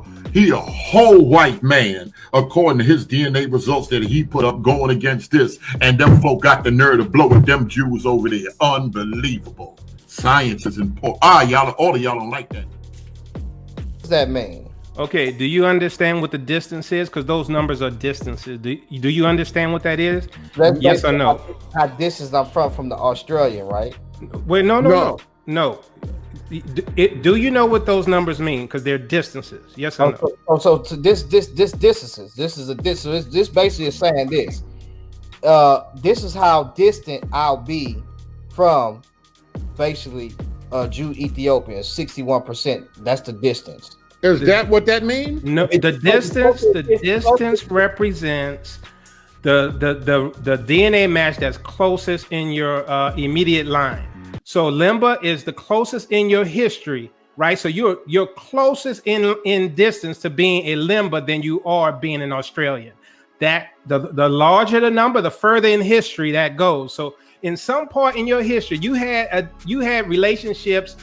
whole white man, according to his DNA results that he put up going against this. And them folk got the nerve to blow at them Jews over there. Unbelievable. Science is important. All of y'all don't like that. What's that mean? Okay, do you understand what the distance is? Because those numbers are distances. Do you understand what that is? Yes or no? How distance I'm from the Australian, right? Wait, no. Do you know what those numbers mean? Because they're distances. Yes or no? So to this distances. This is a distance. This basically is saying this. This is how distant I'll be from basically Jew Ethiopians. 61%. That's the distance. Is that what that means? No, the distance represents the DNA match that's closest in your immediate line. So Limba is the closest in your history, right? So you're closest in distance to being a Limba than you are being an Australian. That the larger the number, the further in history that goes. So in some part in your history, you had relationships,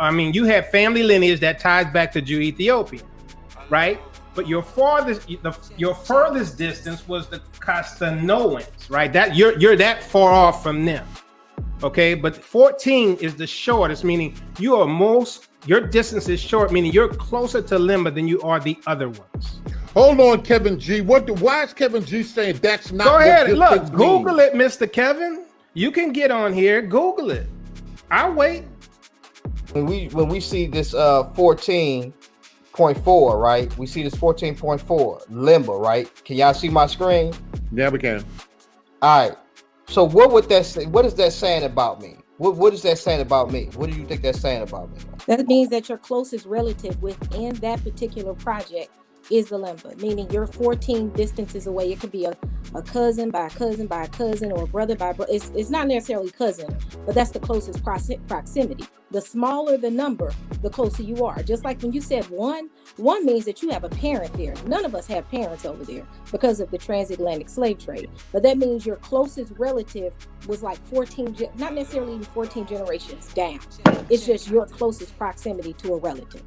you had family lineage that ties back to Jew Ethiopia, right? But your furthest distance was the Castanoans, right? That you're that far off from them, okay? But 14 is the shortest, meaning your distance is short, meaning you're closer to Limba than you are the other ones. Hold on, Kevin G. Why is Kevin G saying that's not? Go ahead, look, Google it, Mr. Kevin. You can get on here, Google it. I'll wait. When we see this 14.4, right? We see this 14.4 limbo, right? Can y'all see my screen? Yeah, we can. All right. So what would that say? What is that saying about me? What is that saying about me? What do you think that's saying about me? That means that your closest relative within that particular project is the limba, meaning you're 14 distances away. It could be a cousin by a cousin by a cousin, or a brother by brother. It's not necessarily cousin, but that's the closest proximity. The smaller the number, the closer you are. Just like when you said one means that you have a parent there. None of us have parents over there because of the transatlantic slave trade. But that means your closest relative was like 14, not necessarily even 14 generations down. It's just your closest proximity to a relative.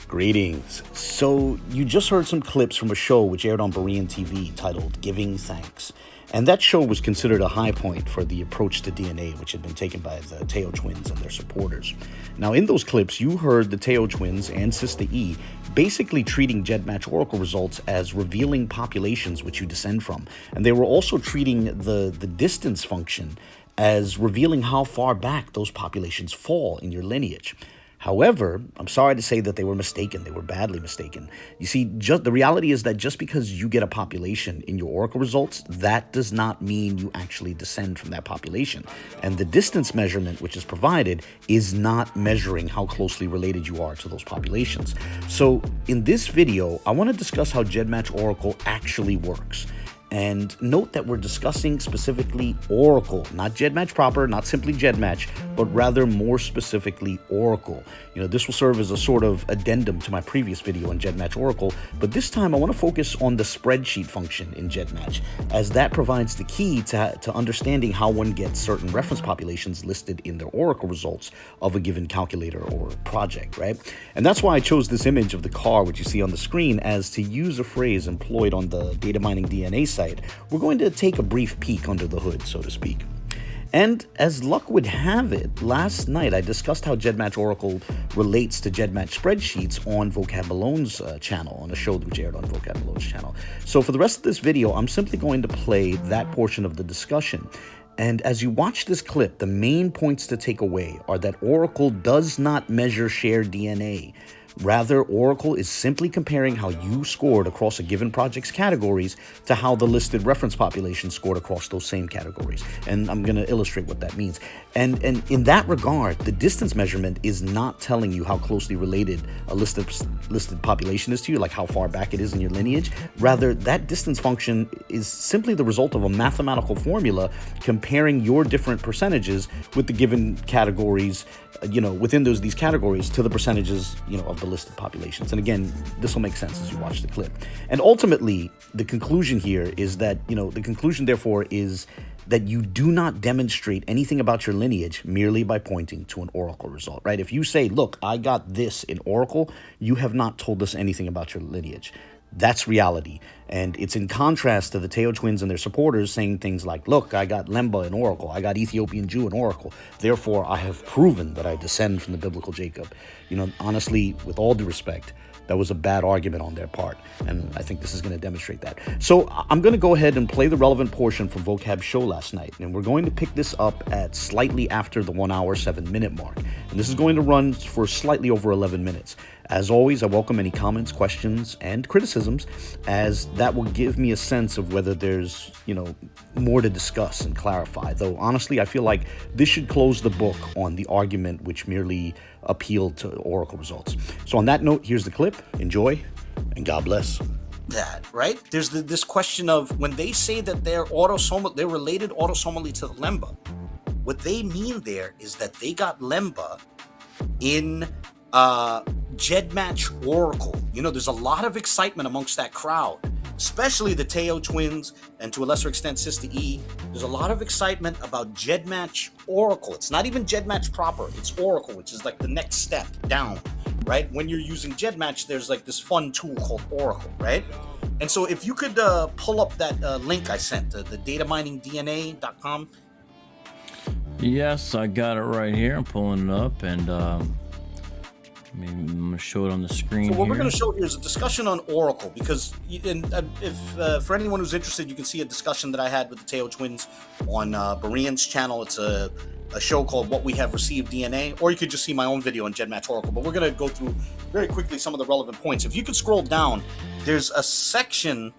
Greetings. So you just heard some clips from a show which aired on Berean TV titled Giving Thanks. And that show was considered a high point for the approach to DNA, which had been taken by the Teo twins and their supporters. Now, in those clips, you heard the Teo twins and Sista E basically treating GEDmatch Oracle results as revealing populations which you descend from. And they were also treating the distance function as revealing how far back those populations fall in your lineage. However, I'm sorry to say that they were mistaken. They were badly mistaken. You see, the reality is that just because you get a population in your Oracle results, that does not mean you actually descend from that population. And the distance measurement which is provided is not measuring how closely related you are to those populations. So in this video, I want to discuss how GEDmatch Oracle actually works. And note that we're discussing specifically Oracle, not GEDmatch proper, not simply GEDmatch, but rather more specifically Oracle. You know, this will serve as a sort of addendum to my previous video on GEDmatch Oracle, but this time I want to focus on the spreadsheet function in GEDmatch, as that provides the key to understanding how one gets certain reference populations listed in their Oracle results of a given calculator or project, right? And that's why I chose this image of the car, which you see on the screen, as to use a phrase employed on the data mining DNA site. We're going to take a brief peek under the hood, so to speak. And as luck would have it, last night I discussed how GEDmatch Oracle relates to GEDmatch spreadsheets on Vocab Malone's channel, on a show which aired on Vocab Malone's channel. So for the rest of this video, I'm simply going to play that portion of the discussion. And as you watch this clip, the main points to take away are that Oracle does not measure shared DNA. Rather, Oracle is simply comparing how you scored across a given project's categories to how the listed reference population scored across those same categories. And I'm going to illustrate what that means. And in that regard, the distance measurement is not telling you how closely related a listed population is to you, like how far back it is in your lineage. Rather, that distance function is simply the result of a mathematical formula comparing your different percentages with the given categories, within these categories, to the percentages, of the listed populations. And again, this will make sense as you watch the clip. And ultimately, the conclusion here is that, the conclusion therefore is that you do not demonstrate anything about your lineage merely by pointing to an Oracle result, right? If you say, look, I got this in Oracle, you have not told us anything about your lineage. That's reality. And it's in contrast to the Teo twins and their supporters saying things like, look, I got Lemba in Oracle, I got Ethiopian Jew in Oracle, therefore I have proven that I descend from the biblical Jacob. Honestly, with all due respect, that was a bad argument on their part, and I think this is going to demonstrate that. So I'm going to go ahead and play the relevant portion from Vocab's show last night, and we're going to pick this up at slightly after the 1 hour, 7 minute mark. And this is going to run for slightly over 11 minutes. As always, I welcome any comments, questions, and criticisms, as that will give me a sense of whether there's, more to discuss and clarify. Though, honestly, I feel like this should close the book on the argument which merely appealed to Oracle results. So on that note, here's the clip. Enjoy, and God bless. That, right? There's this question of when they say that they're related autosomally to the Lemba, what they mean there is that they got Lemba in GEDmatch Oracle. There's a lot of excitement amongst that crowd, especially the Teo twins and to a lesser extent Sista E. There's a lot of excitement about GEDmatch Oracle. It's not even GEDmatch proper, it's Oracle, which is like the next step down, right? When you're using GEDmatch, there's like this fun tool called Oracle, right? And so if you could pull up that link I sent, the dataminingdna.com. Yes, I got it right here. I'm pulling it up, and I'm to show it on the screen. So what we're here. going to show here is a discussion on Oracle, because if for anyone who's interested, you can see a discussion that I had with the Teo twins on Berean's channel. It's a show called What We Have Received DNA, or you could just see my own video on GEDmatch Oracle. But we're going to go through very quickly some of the relevant points. If you could scroll down, there's a section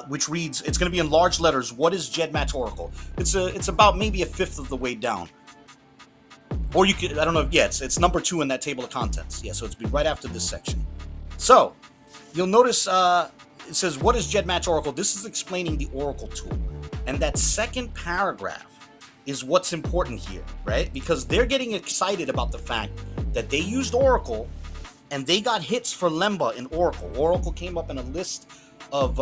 which reads, it's going to be in large letters, what is GEDmatch Oracle? It's about maybe a fifth of the way down. Or you could, I don't know, yeah, it's number 2 in that table of contents. Yeah, so it's be right after this section. So, you'll notice it says, what is GEDmatch Oracle? This is explaining the Oracle tool. And that second paragraph is what's important here, right? Because they're getting excited about the fact that they used Oracle and they got hits for Lemba in Oracle. Oracle came up in a list of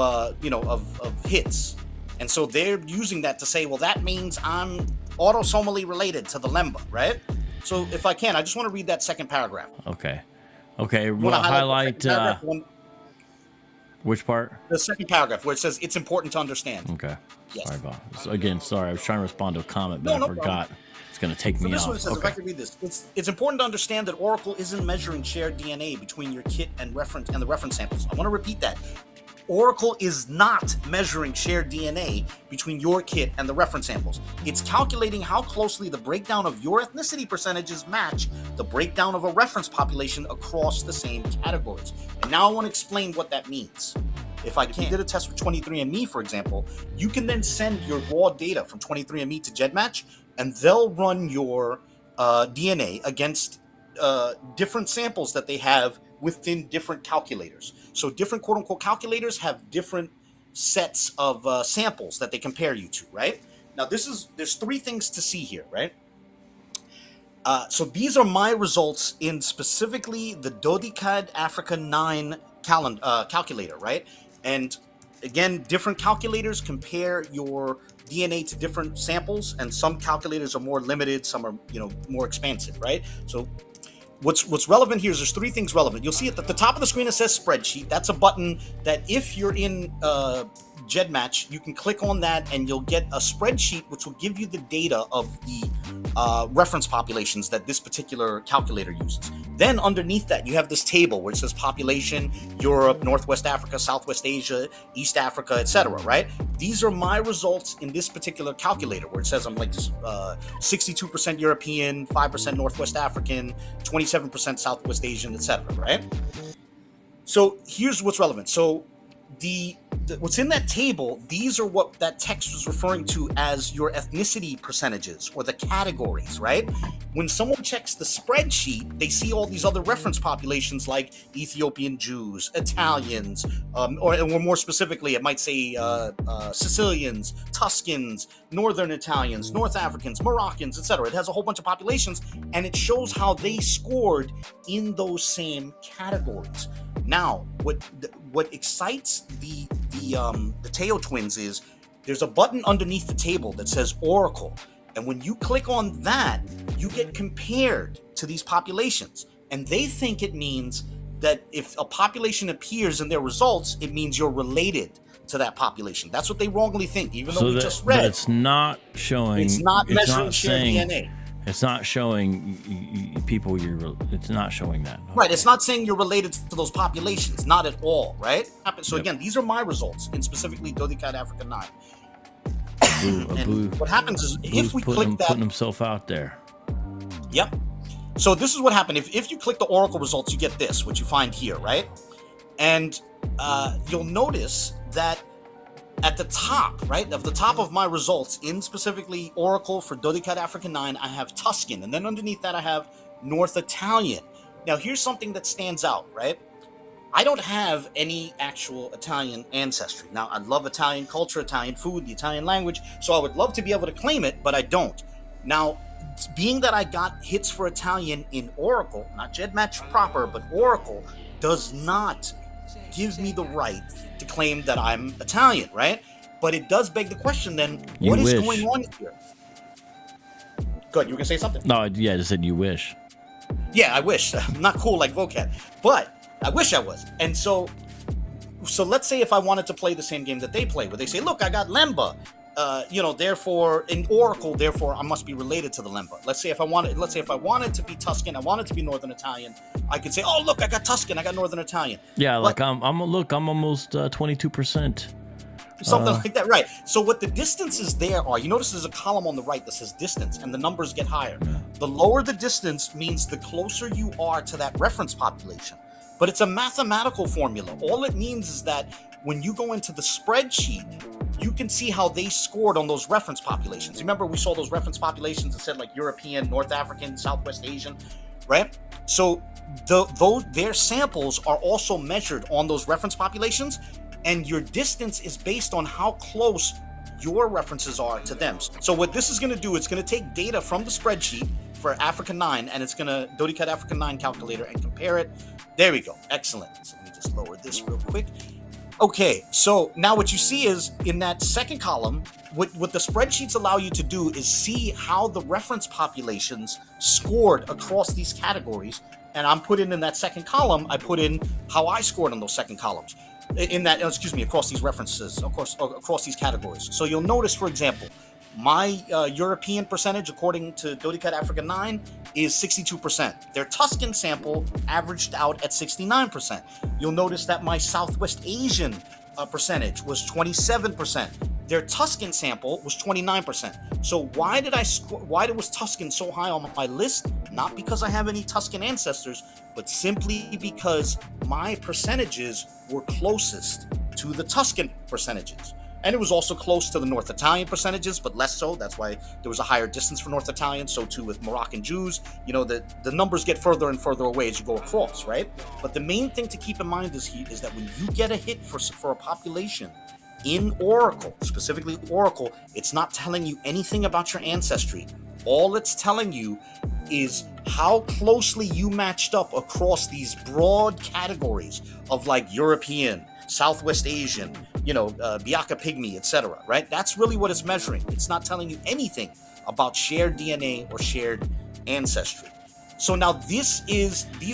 hits. And so they're using that to say, well, that means I'm autosomally related to the Lemba, right? So if I can, I just want to read that second paragraph. Okay. We'll highlight which part? The second paragraph where it says it's important to understand. Okay. Yes. Sorry about this. Again, sorry. I was trying to respond to a comment, but I forgot. Problem. It's going to take me this off. One says, if I can read this, it's important to understand that Oracle isn't measuring shared DNA between your kit and the reference samples. I want to repeat that. Oracle is not measuring shared DNA between your kit and the reference samples. It's calculating how closely the breakdown of your ethnicity percentages match the breakdown of a reference population across the same categories. And now I want to explain what that means. If you did a test with 23andMe, for example, you can then send your raw data from 23andMe to GEDmatch, and they'll run your DNA against different samples that they have within different calculators. So different quote-unquote calculators have different sets of samples that they compare you to, right? Now there's 3 things to see here, right? So these are my results in specifically the Dodecad Africa 9 calculator, right? And again, different calculators compare your DNA to different samples, and some calculators are more limited, some are more expansive, right? So what's relevant here is there's 3 things relevant. You'll see at the top of the screen it says spreadsheet. That's a button that if you're in GEDmatch, you can click on that and you'll get a spreadsheet which will give you the data of the reference populations that this particular calculator uses. Then underneath that, you have this table where it says population, Europe, Northwest Africa, Southwest Asia, East Africa, etc., right? These are my results in this particular calculator where it says I'm like 62% European, 5% Northwest African, 27% Southwest Asian, etc., right? So here's what's relevant. So what's in that table, these are what that text was referring to as your ethnicity percentages or the categories, right? When someone checks the spreadsheet, they see all these other reference populations like Ethiopian Jews, Italians, or more specifically, it might say Sicilians, Tuscans, Northern Italians, North Africans, Moroccans, etc. It has a whole bunch of populations, and it shows how they scored in those same categories. Now, what excites the Teo twins is there's a button underneath the table that says Oracle, and when you click on that, you get compared to these populations, and they think it means that if a population appears in their results, it means you're related to that population. That's what they wrongly think, even though we just read. But it's not showing. It's not measuring shared DNA. It's not showing people it's not showing that. Okay. Right, it's not saying you're related to those populations, not at all, right? So again, these are my results, and specifically Dodecad Africa 9. And what happens is if we click that, putting himself out there. Yep. So this is what happened. If you click the Oracle results, you get this, which you find here, right? And you'll notice that at the top, right, of the top of my results in specifically Oracle for Dodecad Africa 9, I have Tuscan, and then underneath that I have North Italian. Now here's something that stands out, right? I don't have any actual Italian ancestry. Now I love Italian culture, Italian food, the Italian language, so I would love to be able to claim it, but I don't. Now, being that I got hits for Italian in Oracle, not GEDmatch proper, but Oracle, does not give me the right to claim that I'm Italian, right? But it does beg the question then, what is going on here? Good, you were gonna say something? No, yeah, I just said you wish. Yeah, I wish. I'm not cool like vocab, but I wish I was. And so let's say if I wanted to play the same game that they play, where they say, look, I got Lemba, therefore in Oracle, therefore I must be related to the Lemba. Let's say if I wanted to be Tuscan, I wanted to be Northern Italian, I could say, oh, look, I got Tuscan, I got Northern Italian. Yeah, But- like I'm almost 22%. Something like that, right? So what the distances there are, you notice there's a column on the right that says distance, and the numbers get higher. The lower the distance means the closer you are to that reference population. But it's a mathematical formula. All it means is that when you go into the spreadsheet, you can see how they scored on those reference populations. Remember, we saw those reference populations that said like European, North African, Southwest Asian, right? So their samples are also measured on those reference populations, and your distance is based on how close your references are to them. So what this is going to do, it's going to take data from the spreadsheet for Africa 9, and it's going to DoDeCAD Africa 9 calculator and compare it. There we go. Excellent. So let me just lower this real quick. Okay, so now what you see is in that second column, what the spreadsheets allow you to do is see how the reference populations scored across these categories. And I'm putting in that second column, I put in how I scored on those second columns. Across these references, of course, across these categories. So you'll notice, for example, my European percentage, according to DoDeCAD Africa 9, is 62%. Their Tuscan sample averaged out at 69%. You'll notice that my Southwest Asian percentage was 27%. Their Tuscan sample was 29%. So why was Tuscan so high on my list? Not because I have any Tuscan ancestors, but simply because my percentages were closest to the Tuscan percentages. And it was also close to the North Italian percentages, but less so. That's why there was a higher distance for North Italian. So too with Moroccan Jews, you know, the numbers get further and further away as you go across, right? But the main thing to keep in mind is that when you get a hit for a population in Oracle, specifically Oracle, it's not telling you anything about your ancestry. All it's telling you is how closely you matched up across these broad categories of like European, Southwest Asian, Biaka Pygmy, etc. Right? That's really what it's measuring. It's not telling you anything about shared DNA or shared ancestry. So now these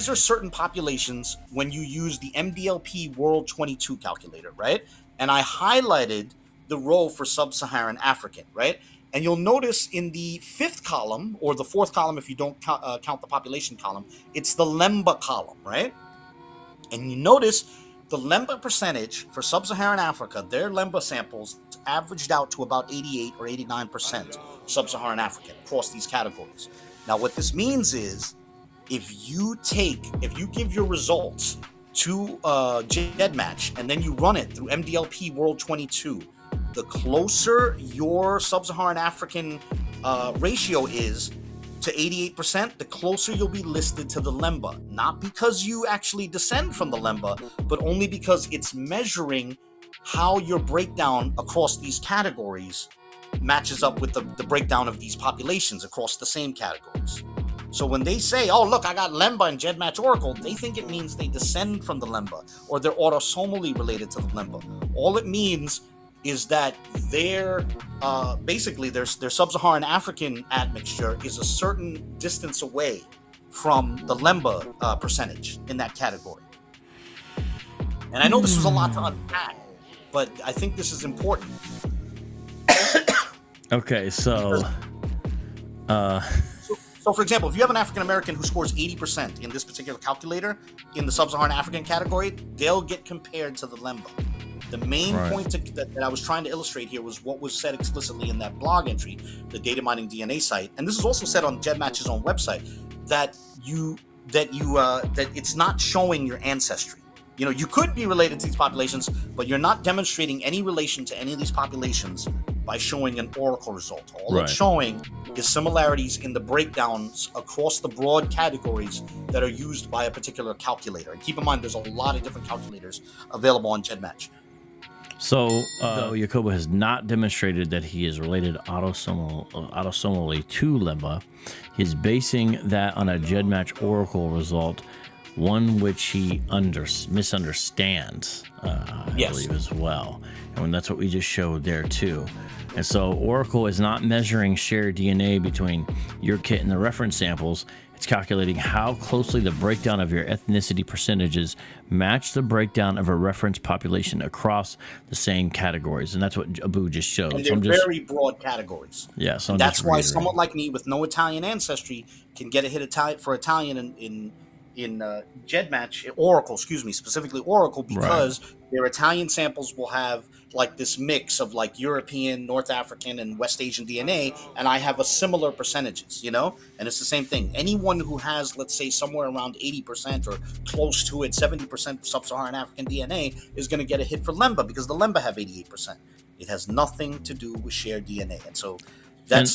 are certain populations when you use the MDLP World 22 calculator, right? And I highlighted the row for Sub-Saharan African, right? And you'll notice in the fifth column, or the fourth column if you don't count the population column, it's the Lemba column, right? And you notice the Lemba percentage for Sub-Saharan Africa, their Lemba samples averaged out to about 88 or 89% Sub-Saharan African across these categories. Now, what this means is if you give your results to GEDmatch and then you run it through MDLP World 22, the closer your Sub-Saharan African ratio is to 88%, the closer you'll be listed to the Lemba. Not because you actually descend from the Lemba, but only because it's measuring how your breakdown across these categories matches up with the breakdown of these populations across the same categories. So when they say, oh, look, I got Lemba in GEDmatch Oracle, they think it means they descend from the Lemba or they're autosomally related to the Lemba. All it means is that their Sub-Saharan African admixture is a certain distance away from the Lemba percentage in that category. And I know this was a lot to unpack, but I think this is important. Okay, so for example, if you have an African American who scores 80% in this particular calculator in the Sub-Saharan African category, they'll get compared to the Lemba. The main point that I was trying to illustrate here was what was said explicitly in that blog entry, the data mining DNA site, and this is also said on GEDmatch's own website, that it's not showing your ancestry. You know, you could be related to these populations, but you're not demonstrating any relation to any of these populations by showing an Oracle result. All it's showing is similarities in the breakdowns across the broad categories that are used by a particular calculator. And keep in mind, there's a lot of different calculators available on GEDmatch. So, Yakoba has not demonstrated that he is related autosomally to Lemba. He's basing that on a GEDmatch Oracle result, one which he misunderstands, I believe, as well. And that's what we just showed there, too. And so Oracle is not measuring shared DNA between your kit and the reference samples. It's calculating how closely the breakdown of your ethnicity percentages match the breakdown of a reference population across the same categories. And that's what Abu just showed. And they're very broad categories. Yeah, so that's why someone like me with no Italian ancestry can get a hit for Italian GEDmatch Oracle, specifically Oracle, because their Italian samples will have like this mix of like European, North African, and West Asian DNA, and I have a similar percentages, and it's the same thing. Anyone who has, let's say, somewhere around 80% or close to it, 70% sub-Saharan African DNA is going to get a hit for Lemba, because the Lemba have 88%. It has nothing to do with shared DNA, and so that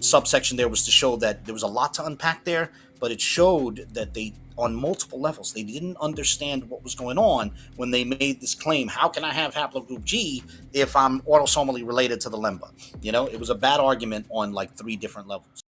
subsection there was to show that there was a lot to unpack there, but it showed that they, on multiple levels, they didn't understand what was going on when they made this claim. How can I have haplogroup G if I'm autosomally related to the Lemba? It was a bad argument on like 3 different levels.